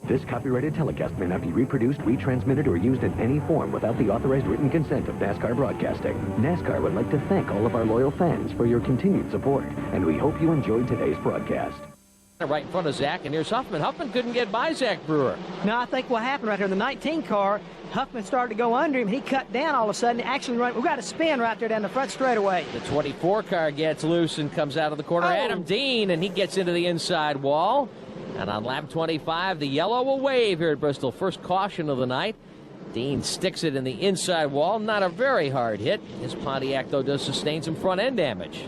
This copyrighted telecast may not be reproduced, retransmitted, or used in any form without the authorized written consent of NASCAR Broadcasting. NASCAR would like to thank all of our loyal fans for your continued support, and we hope you enjoyed today's broadcast. Right in front of Zach, and here's Huffman. Huffman couldn't get by Zach Brewer. No, I think what happened right there in the 19 car, Huffman started to go under him. He cut down all of a sudden. Actually, we got a spin right there down the front straightaway. The 24 car gets loose and comes out of the corner. Adam Dean, and he gets into the inside wall. And on lap 25, the yellow will wave here at Bristol. First caution of the night. Dean sticks it in the inside wall. Not a very hard hit. His Pontiac, though, does sustain some front-end damage.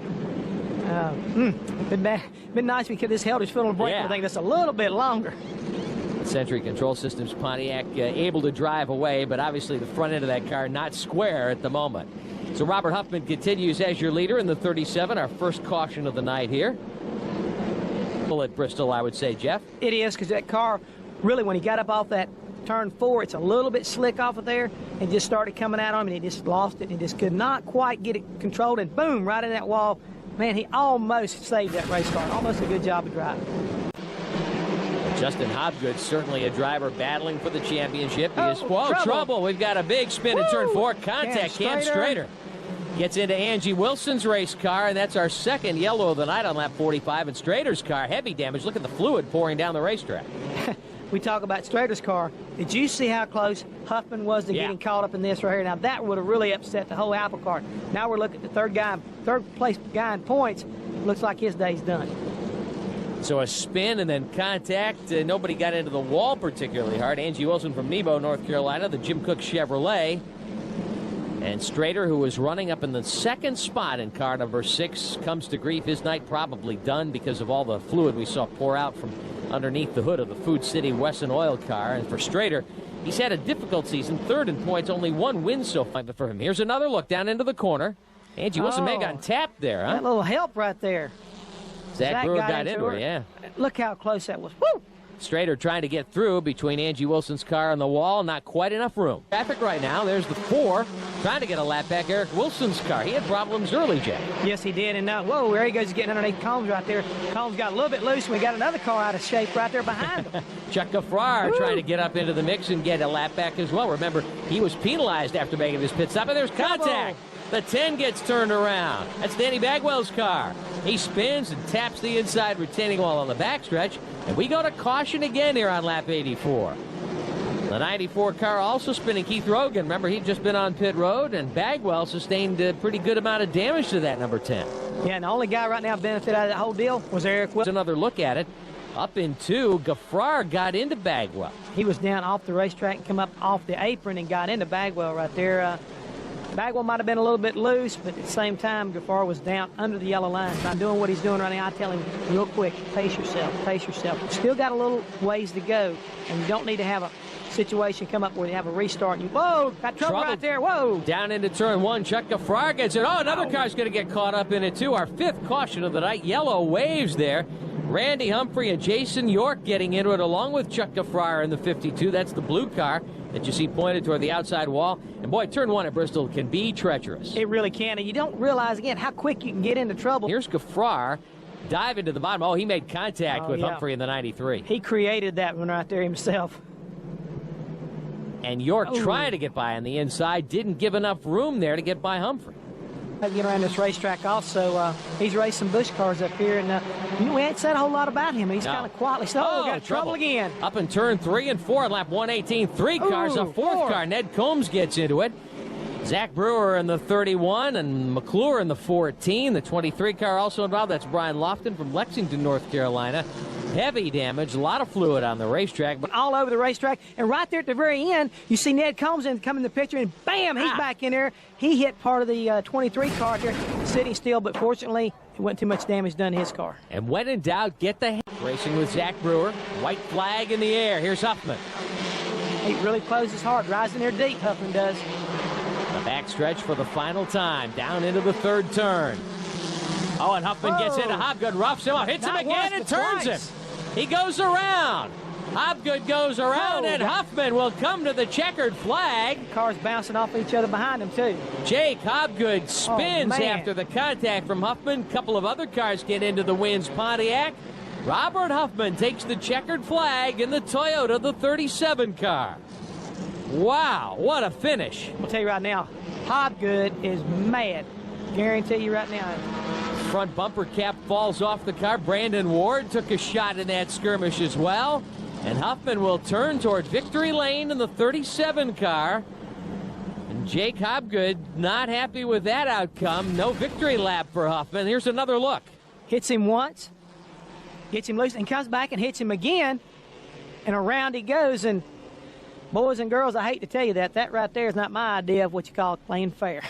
Been nice because this held his foot on the brake. I think that's a little bit longer. Century Control Systems Pontiac able to drive away, but obviously the front end of that car not square at the moment. So Robert Huffman continues as your leader in the 37, our first caution of the night here. At Bristol, I would say, Jeff. It is, because that car, really, when he got up off that turn 4, it's a little bit slick off of there, and just started coming out on him, and he just lost it, and just could not quite get it controlled, and boom, right in that wall. Man, he almost saved that race car. Almost a good job of driving. Justin Hobgood, certainly a driver battling for the championship. He is, trouble. We've got a big spin in turn 4. Contact, Cam Strader. Gets into Angie Wilson's race car, and that's our second yellow of the night on lap 45. And Strader's car, heavy damage. Look at the fluid pouring down the racetrack. We talk about Strader's car. Did you see how close Huffman was to getting caught up in this right here? Now, that would have really upset the whole apple cart. Now we're looking at the third place guy in points. Looks like his day's done. So a spin and then contact. Nobody got into the wall particularly hard. Angie Wilson from Nebo, North Carolina, the Jim Cook Chevrolet. And Strader, who was running up in the second spot in car number 6, comes to grief. His night probably done because of all the fluid we saw pour out from underneath the hood of the Food City Wesson oil car. And for Strader, he's had a difficult season. Third in points, only one win so far for him. Here's another look down into the corner. Angie Wilson may have gotten tapped there, huh? That little help right there. Zach Brewer got into her, yeah. Look how close that was. Woo! Strader trying to get through between Angie Wilson's car and the wall. Not quite enough room. Traffic right now. There's the 4 trying to get a lap back. Eric Wilson's car. He had problems early, Jay. Yes, he did. And now, whoa, there he goes getting underneath Combs right there. Combs got a little bit loose, and we got another car out of shape right there behind him. Chuck Gaffrar trying to get up into the mix and get a lap back as well. Remember, he was penalized after making his pit stop, and there's contact. The 10 gets turned around. That's Danny Bagwell's car. He spins and taps the inside retaining wall on the backstretch. And we go to caution again here on lap 84. The 94 car also spinning. Keith Rogan, remember, he'd just been on pit road, and Bagwell sustained a pretty good amount of damage to that number 10. Yeah, and the only guy right now benefit out of that whole deal was Eric Wilson. Another look at it. Up in 2, Gaffrar got into Bagwell. He was down off the racetrack and come up off the apron and got into Bagwell right there. Bagwell might have been a little bit loose, but at the same time, Gaffrar was down under the yellow line. By doing what he's doing right now, I tell him real quick, pace yourself, pace yourself. You've still got a little ways to go, and you don't need to have a situation come up where you have a restart. And whoa, got trouble right there, whoa. Down into turn 1, Chuck Gaffrar gets it. Oh, another car's going to get caught up in it, too. Our 5th caution of the night, yellow waves there. Randy Humphrey and Jason York getting into it along with Chuck Gaffrar in the 52. That's the blue car that you see pointed toward the outside wall. And boy, turn 1 at Bristol can be treacherous. It really can, and you don't realize, again, how quick you can get into trouble. Here's Gaffrar dive into the bottom. Oh, he made contact with Humphrey in the 93. He created that one right there himself. And York trying to get by on the inside, didn't give enough room there to get by Humphrey. Get around this racetrack also. He's raced some Busch cars up here, and we ain't said a whole lot about him. He's kind of quietly. Got trouble again. Up in turn 3 and 4 on lap 118. 3 cars, a 4th car. Ned Combs gets into it. Zach Brewer in the 31 and McClure in the 14. The 23 car also involved. That's Brian Lofton from Lexington, North Carolina. Heavy damage, a lot of fluid on the racetrack. But all over the racetrack, and right there at the very end, you see Ned Combs come in the picture, and bam, he's back in there. He hit part of the 23 car there, sitting still, but fortunately, it wasn't too much damage done to his car. And when in doubt, get the racing with Zach Brewer. White flag in the air. Here's Huffman. He really closes hard, rising there deep, Huffman does. The backstretch for the final time, down into the 3rd turn. Oh, and Huffman gets into Hobgood, roughs him up, hits him again, and turns him. He goes around. Hobgood goes around, and Huffman will come to the checkered flag. Cars bouncing off each other behind him, too. Jake Hobgood spins after the contact from Huffman. A couple of other cars get into the wins. Pontiac. Robert Huffman takes the checkered flag in the Toyota, the 37 car. Wow, what a finish. I'll tell you right now, Hobgood is mad. Guarantee you right now. Front bumper cap falls off the car. Brandon Ward took a shot in that skirmish as well. And Huffman will turn toward victory lane in the 37 car. And Jake Hobgood not happy with that outcome. No victory lap for Huffman. Here's another look. Hits him once, gets him loose, and comes back and hits him again. And around he goes. And boys and girls, I hate to tell you that right there is not my idea of what you call playing fair.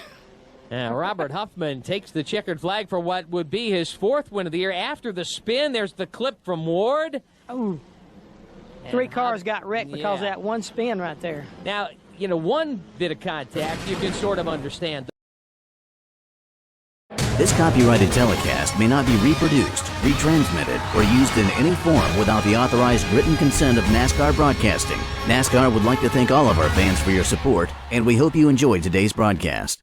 Now, Robert Huffman takes the checkered flag for what would be his 4th win of the year. After the spin, there's the clip from Ward. Oh, 3 cars got wrecked because of that one spin right there. Now, you know, one bit of contact you can sort of understand. This copyrighted telecast may not be reproduced, retransmitted, or used in any form without the authorized written consent of NASCAR Broadcasting. NASCAR would like to thank all of our fans for your support, and we hope you enjoyed today's broadcast.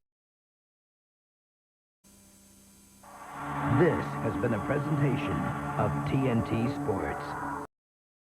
This has been a presentation of TNT Sports.